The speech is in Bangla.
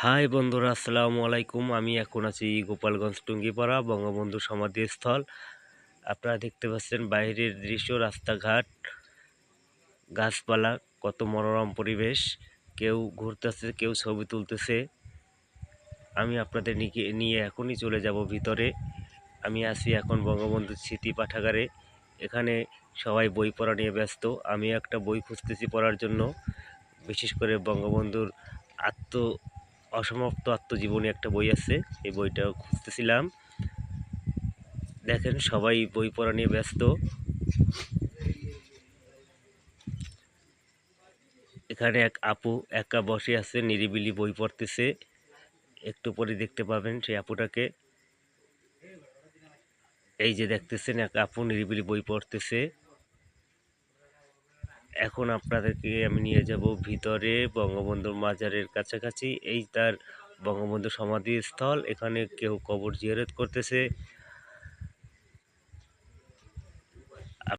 হাই বন্ধুরা, আসসালামু আলাইকুম। আমি এখন আছি গোপালগঞ্জ টুঙ্গিপাড়া বঙ্গবন্ধু সমাধিস্থল। আপনারা দেখতে পাচ্ছেন বাইরের দৃশ্য, রাস্তাঘাট, গাছপালা, কত মনোরম পরিবেশ। কেউ ঘুরতেছে, কেউ ছবি তুলতেছে। আমি আপনাদের নিয়ে এখনই চলে যাব ভিতরে। আমি আছি এখন বঙ্গবন্ধুর স্মৃতি পাঠাগারে। এখানে সবাই বই পড়া নিয়ে ব্যস্ত। আমি একটা বই খুঁজতেছি পড়ার জন্য, বিশেষ করে বঙ্গবন্ধুর অসমাপ্ত আত্মজীবনী একটা বই আছে, এই বইটা খুঁজতেছিলাম। দেখেন সবাই বই পড়া নিয়ে ব্যস্ত। এখানে এক আপু একা বসে আছে, নিরিবিলি বই পড়তেছে। একটু পরে দেখতে পাবেন সেই আপুটাকে। এই যে দেখতেছেন, এক আপু নিরিবিলি বই পড়তেছে। এখন আপনাদেরকে আমি নিয়ে যাব ভিতরে বঙ্গবন্ধুর মাজারের কাছাকাছি। এই তার বঙ্গবন্ধু সমাধিস্থল। এখানে কেউ কবর জিয়ারত করতেছে,